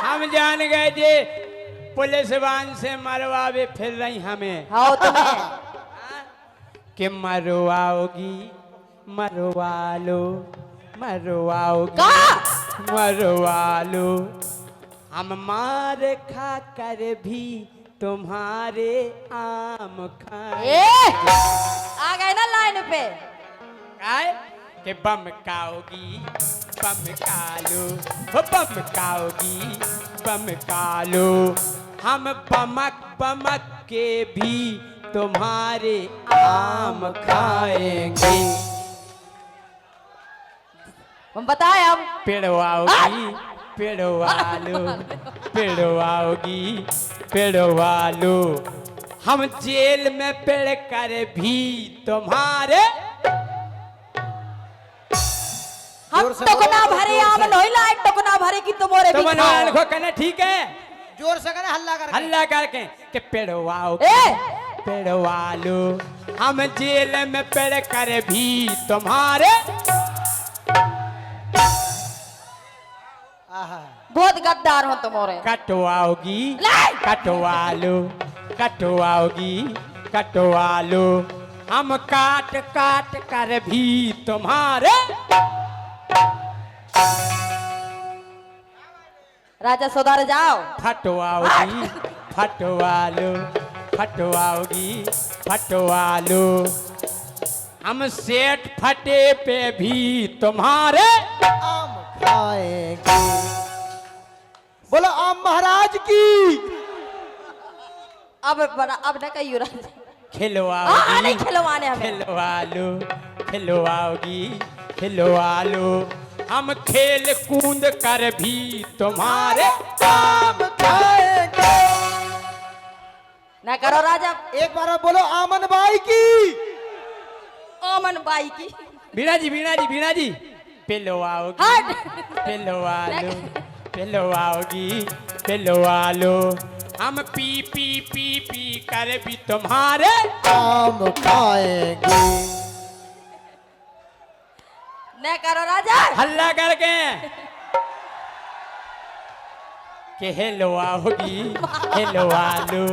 हम जान गए जे पुलिस वाहन से मरवावे फिर रही हमें। हाँ तुम्हें कि मरवाओगी मरवा लो मरवाओगी का मरवा लो हम मार खा कर भी तुम्हारे आम खाए। आ गए ना लाइन पे। आए कि बम खाओगी बम खा लो बम खाओगी बम खा लो हम बमक बमक के भी तुम्हारे आम खाएंगे। हम बताए हम पेड़वाओगी पेड़वालो पेड़वाओगी पेड़वालो हम जेल में पेड़ कर भी तुम्हारे हम तो को ना भरे आम नहीं लाए तो को ना भरे कि तुम्हारे भी खाओ। को कहना ठीक है जोर से करे हल्ला करके कि पेड़वाओगी पेड़वालो हम जेल में पेड़ कर भी तुम्हारे। बहुत गद्दार हो तुम्हारे। कटवाओगी कटवा लो कटवाओगी कटवा लो हम काट काट कर भी तुम्हारे। राजा सुधार जाओ। फटवाओगी फटवा लो फटवाओगी फटवा लो हम सेठ फटे पे भी तुम्हारे आम खाएंगे। बोलो आम महाराज की। अब न कहियो राजा। खिलवाओगी नहीं खिलवाने हमें। खिलवा लो खिलवाओगी खिलवा लो हम खेल कूद कर भी तुम्हारे आम खाएंगे। ना करो राजा। एक बार बोलो आमन बाई की। ओमन बाई की। बीना जी पिलवाओगी हट। पिलवा लो पिलवाओगी पिलवा लो हम पी पी पी पी कर भी तुम्हारे आम खाएंगे। न करो राजा। हल्ला करके कि हिलवाओगी हिलवा लो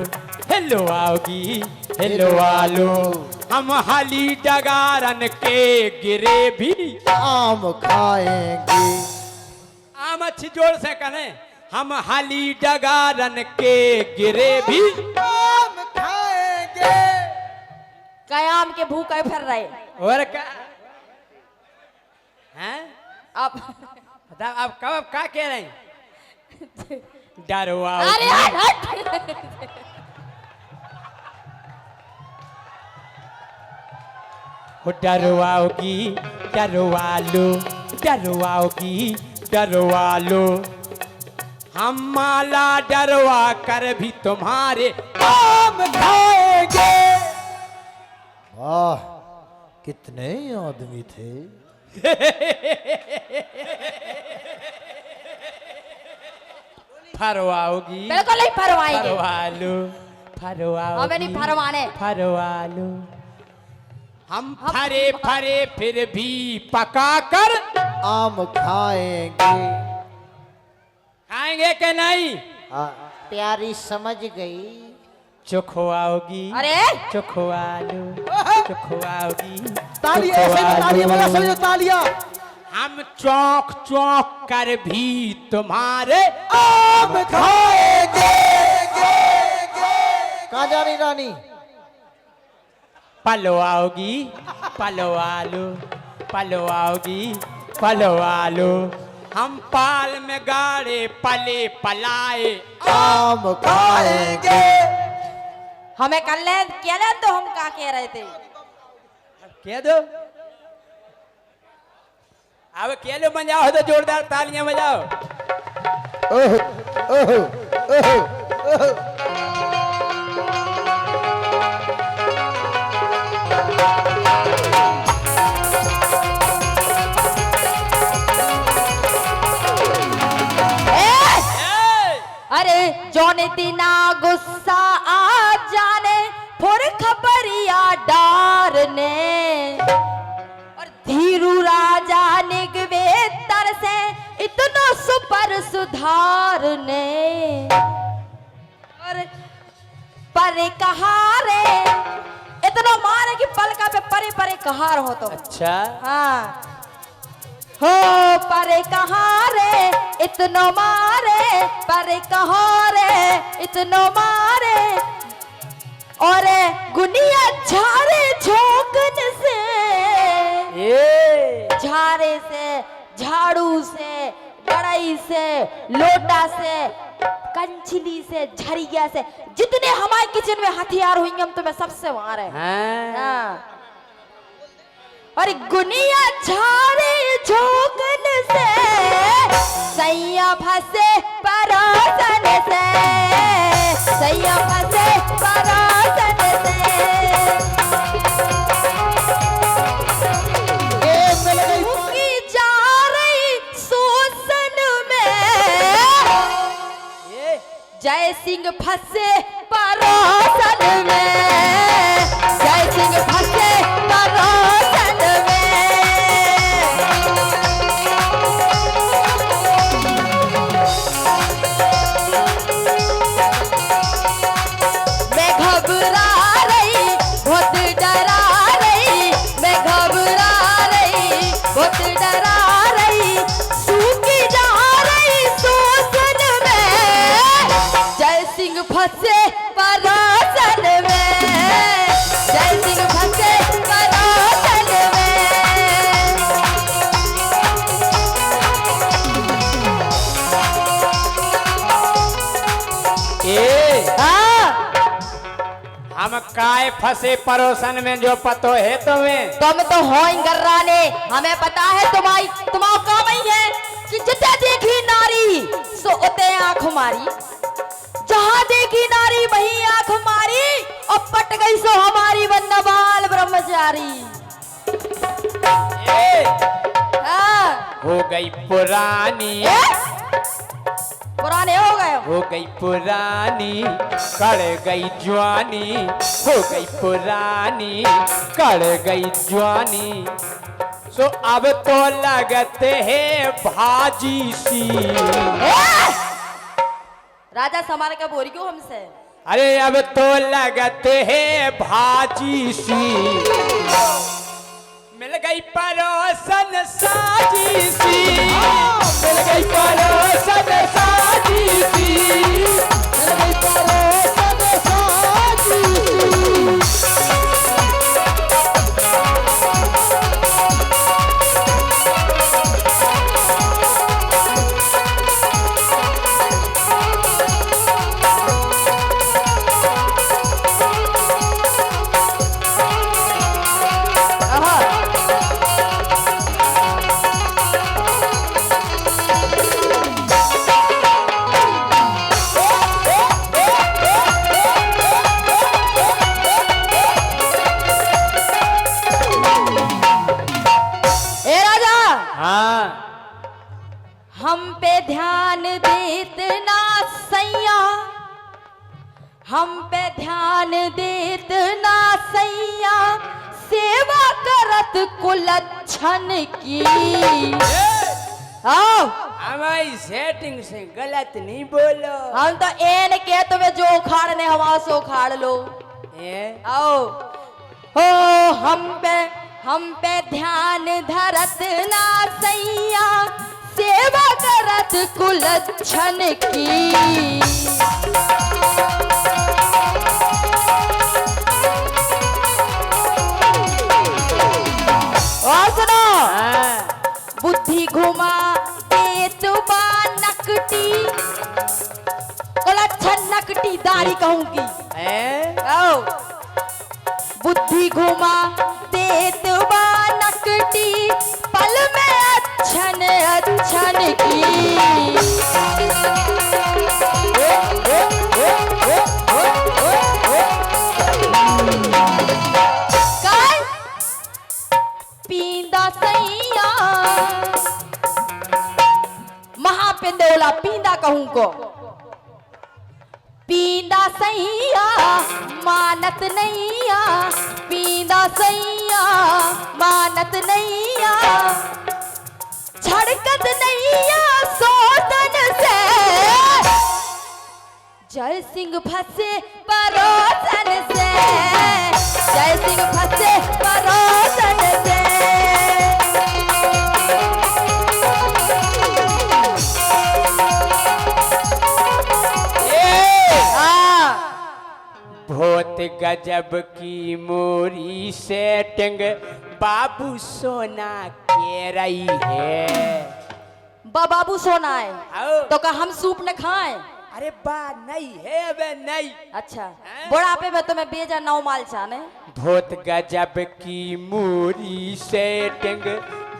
हिलवाओगी हिलवा लो हम हाली डगारन के गिरे भी आम खाएंगे। आम अच्छी जोर से करें हम हाली डगारन के गिरे भी आम खाएंगे। कयाम के भूखे फिर रहे। और क्या हैं अब बताओ आप कब क्या कह रहे हैं डरवाओ अरे हट। डरवाओगी डरवा लो डरवाओगी डरवा लो हम माला डरवा कर भी तुम्हारे आम खाएंगे। वाह कितने आदमी थे। फरवाओगी बिल्कुल नहीं फरवाएंगे। फरवा लो फरवाओगी हमें नहीं फरवाने। फरवा लो हम फरे फरे फिर भी पका कर आम खाएंगे। खाएंगे कि नहीं प्यारी समझ गई। चुखवाओगी अरे चुखवा लो चुखवाओगी तालियां ऐसे में तालियां बजा समझो तालियां। हम चौक चौक कर भी तुम्हारे आम खाएंगे। कहाँ जा रही रानी। पलवाओगी पलवा लो पलवाओगी पलवा लो हम पाल में गाड़े पले पलाए आम खाएंगे। हमें कर ले क्या ले तो हम क्या कह रहे थे। कह दो अब कह लो बजाओ तो जोरदार तालियां बजाओ। ओह ओह ओह ओह। अरे जौने दिना गुस्सा आ जाने फुर खबरिया डारने और धीरू राजा निगवे तर से इतनो सुपर सुधार मारने और परे कहारे, इतना मारे कि पलका पे परे परे कहार हो तो। अच्छा हाँ हो परे कहारे इतनो मारे, परे कहारे इतनो मारे, और गुनिया झारे झोंकन से, झारे से, झाड़ू से, कड़ाई से, लोटा से, कंचली से, झरिया से, जितने हमारे किचन में हथियार होंगे हम तुम्हें सबसे मारे। हाँ। और गुनिया झारे झोंकन से, सैया फंसे परासन से, सैया फंसे परासन से। मुकी जा रही शोषण में, जय सिंह फंसे परासन में, जय सिंह फंसे परासन में। मैं घबरा रही, बहुत डरा रही, मैं घबरा रही, बहुत डरा रही, सूखी जा रही शोषण में, जय सिंह फंसे परासन में, जय सिंह फंसे परासन में। हम काय फंसे परोसन में जो पतो है तुम्हें? तुम तो हो इंगर्राने, हमें पता है तुम्हारी तुम्हारा काम ही है कि जिते देखी नारी सो उते आंख मारी, जहां देखी नारी वही आंख मारी, और पट गई सो हमारी वन्नबाल ब्रह्मचारी। हाँ। हो गई पुरानी, पुराने हो गए हो गई पुरानी, कड़ गई जवानी, हो गई पुरानी, कड़ गई जवानी, सो अब तो लगते है भाजी सी। राजा समार का बोरी क्यों हमसे? अरे अब तो लगते है भाजी सी, मिल गई परोसन साजी सी, मिल गई परोसन साजी सी, मिल गई परोसन साजी सी। हम पे ध्यान देत ना सैया, हम पे ध्यान देत ना सैया, सेवा करत कुलच्छन की। आओ हमारी सेटिंग से गलत नहीं बोलो। हम तो एन के तुम्हें जो उखाड़ने हवा सो उखाड़ लो। आओ हो हम पे ध्यान धरत ना सैया, सेवा करत कुलच्छन की। और सुनो, बुद्धि घुमा देत बा नकटी, कुलच्छन नकटी दाढ़ी कहूंगी। आओ बुद्धि घुमा देत बा नकटी, पल में अच्छन अच्छन की। काय पींदा सैया, महापिंदोला पींदा कहूं को, पींदा सैया मानत नैया, पींदा सैया मानत नैया, छड़कत नैया सोतन से, जय सिंह फंसे परोसन से, जय सिंह फंसे परोसन से। बहुत गजब की मोरी सेटिंग बाबू सोना के रही है। बाबू सोना है आओ। तो का हम सूप न खाएं? अरे बा नहीं है वे नहीं। अच्छा बुढ़ापे में तुम्हें बेजा नौ माल चाने। बहुत गजब की मोरी सेटिंग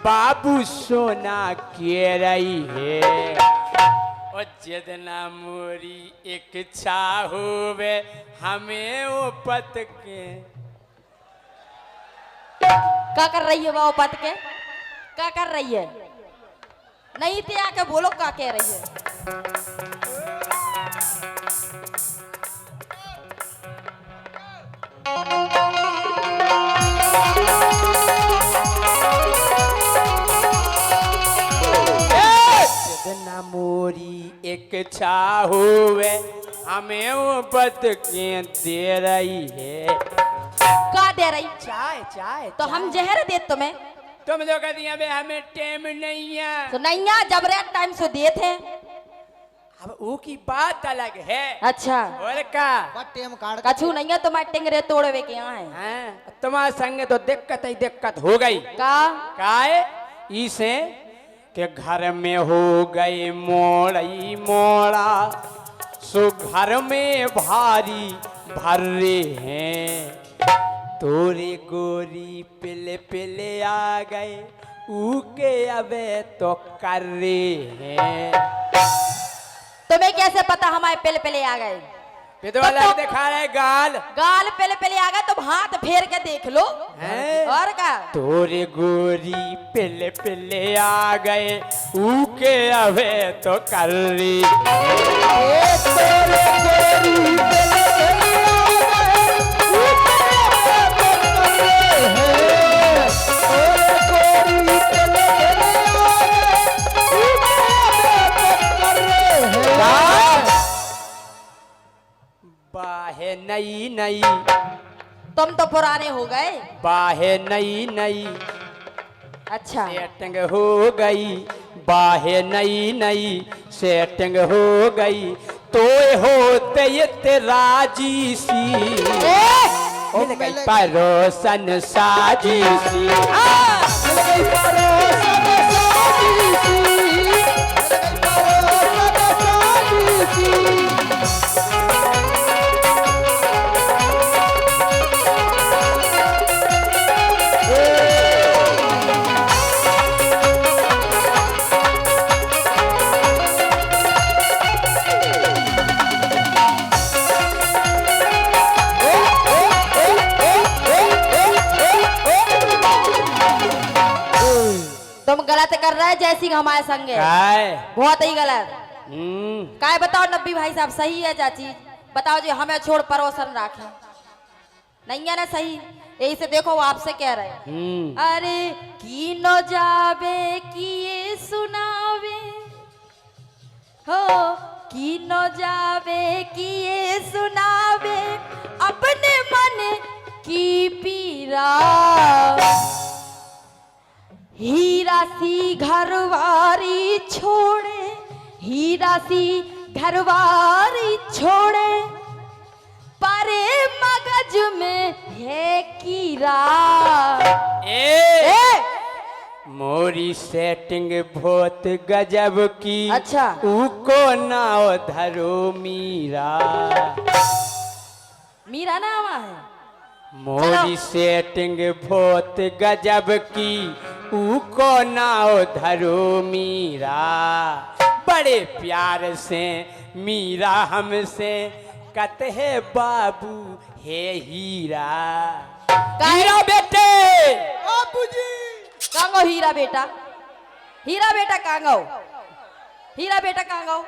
बाबू सोना के रही है। और जितना मोरी एक होवे हमें वो पत के क्या कर रही है वो पत के? क्या कर रही है? नहीं थे आके बोलो क्या कह रही है? जितना मोरी एक होवे हमें वो पत के दे रही है। क्या दे रही? चाय चाय तो हम जहर दे तुम्हें। तुम लोग कहती हैं बे हमें टाइम नहीं है। तो नहीं है जब रे टाइम से दिए थे। अब वो की बात अलग है। अच्छा और का टेम कार्ड कछु नहीं है तुम्हारे टिंगरे तोड़वे के यहाँ है। हाँ, तुम्हारे संग तो दिक्कत ही दिक्कत हो गई। का काहे इसे के घर में हो गए मोड़ई मोड़ा सो घर में भारी भर्रे हैं। तोरे गोरी पिले पिले आ गए ऊके अबे तो कर रहे हैं। तुम्हें कैसे पता हमारे पहले पहले आ गए? वाला दिखा रहे गाल गाल पहले पहले आ गए तुम हाथ फेर के देख लो। हैं? और का तोरे गोरी पिले पिले आ गए ऊके अबे तो कर रही। बाहे नई नई तुम तो पुराने हो गए। बाहे नई नई अच्छा सेटिंग हो गई। बाहे नई नई सेटिंग हो गई तो होते ये राजी सी मिल गई परोसन साजी सी। तुम गलत कर रहे हैं जैसी हमारे संग है। काय बहुत ही गलत। काय बताओ नब्बी भाई साहब सही है चाची? बताओ जी हमें छोड़ परोसन राखे नहीं है ना सही? यही से देखो वो आपसे कह रहे हैं। अरे की न जावे किए सुनावे हो की न जावे किए सुनावे अपने मन की पीरा। हीरा सी घरवारी छोड़े हीरा सी घरवारी छोड़े परे मगज में है कीरा। मोरी सेटिंग बहुत गजब की। अच्छा उको नाव धरो मीरा। मीरा नाम है। मोरी सेटिंग बहुत गजब की उको नाव धरो मीरा। बड़े प्यार से मीरा हमसे कहते है बाबू हे हीरा। हीरा बेटे बाबूजी कांगो हीरा बेटा। हीरा बेटा कांगो। हीरा बेटा कांगो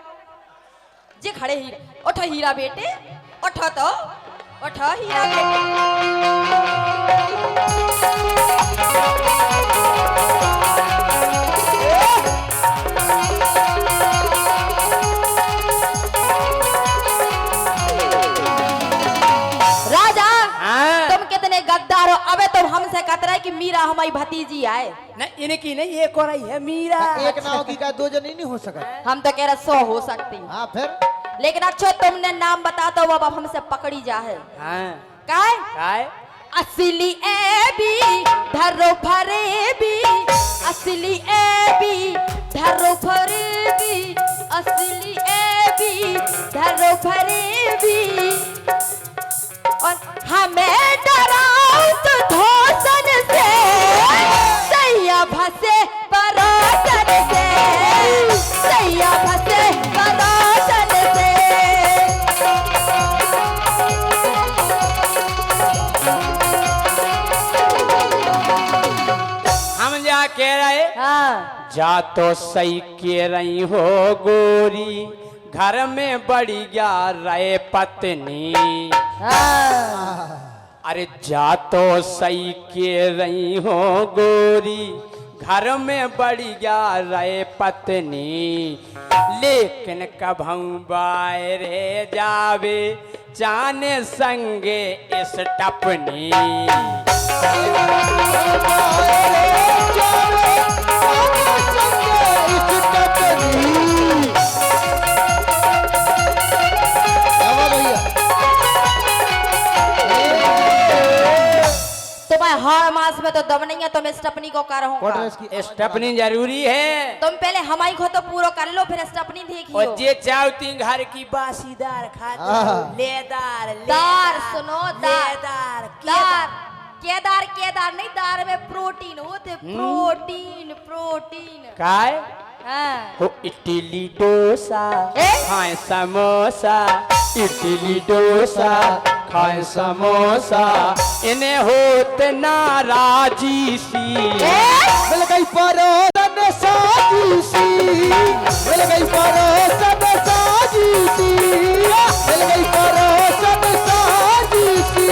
जे खड़े हीरा उठो हीरा बेटे उठो तो उठो हीरा बेटे। कि मीरा हमारी भतीजी आए। नहीं इनकी नहीं, एक और आई है मीरा। एक नाव की का दो जनी नहीं हो सका। हम तो कह रहे 100 हो सकती, हाँ फिर लेकिन अच्छो तुमने नाम बताता हो अब हमसे पकड़ी जा है। हाँ काय काय असली ए बी धरो भरे बी, असली ए बी धरो भरे बी, असली ए बी धरो भरे बी। और हमें डराओ तो धोसन से, सैया भसे परोसन से, सैया भसे परोसन से। हम जा कह रहे, हाँ जा तो सही कह रही हो गोरी, घर में बढ़ी गया रहे पत्नी। हाँ अरे जा तो सही कह रही हो गोरी, घर में बढ़ी गया रहे पत्नी। लेकिन कब हम बाहरे जावे जाने संगे इस टपनी। तुम्हें हर मास में तो दम नहीं है, तुम स्टपनी को कर स्टपनी जरूरी है। तुम पहले हमारी को तो पूरा कर लो, फिर स्टपनी देखियो। और जे चाहती घर की बासीदार खाते लेदार दार सुनो, दार लेदार दार केदार केदार नहीं, दार में प्रोटीन होते, प्रोटीन प्रोटीन। काय हाँ हो इडली डोसा ए? खाए समोसा, इडली डोसा खाए समोसा, इन्हें होते नाराजी सी। मिल गई परोसन साजी सी, मिल गई परोसन साजी सी, मिल गई परोसन साजी सी।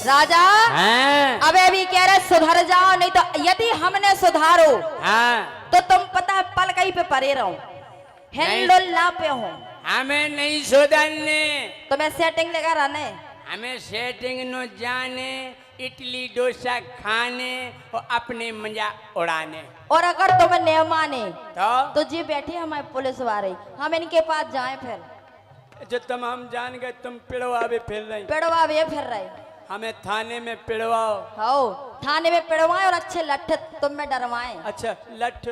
राजा हाँ अब अभी कह रहे सुधर जाओ, नहीं तो यदि हमने सुधारो हाँ तो तुम पता है पल कहीं पे परे रहो, हिंडोला पे हो। हमें नहीं सुधरने, तुम्हें सेटिंग लगा रहने। हमें सेटिंग न जाने, इडली डोसा खाने और अपने मजा उड़ाने। और अगर तुम्हें नहीं माने तो तो जी बैठी हमारे पुलिस वाले, हम इनके पास जाएं फिर। जो तुम हम जान गए तुम पिड़वावे फिर रही, पिड़वा वे फिर रहे हमें थाने में पिड़वाओ। हो, थाने में पिड़वाएं और अच्छे लट्ठे तुम में डरवाएं, अच्छा लठ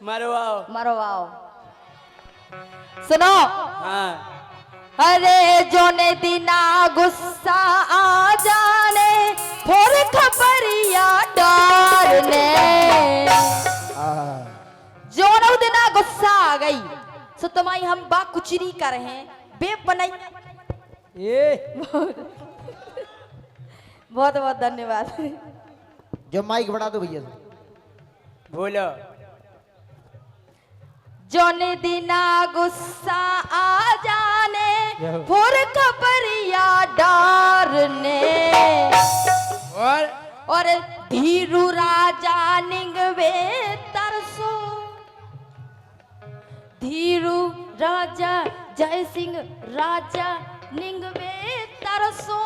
मरवाओ। मरवाओ। सुनो, हाँ अरे जोने दिना गुस्सा आ जाने, फोर खबरिया डारने। जोनो दिना गुस्सा आ गई, सो तुम्हारी हम बा कुचरी कर हैं, बेब बनाई। ये बहुत बहुत धन्यवाद। जो माइक बढ़ा दो भैया। बोलो। जोने दिना गुस्सा आ जाने, फोर खबरिया डारने। और धीरू राजा निंगवे तरसो, धीरू राजा जय सिंह राजा निंगवे तरसो।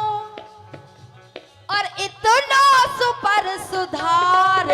और इतना सुपर सुधार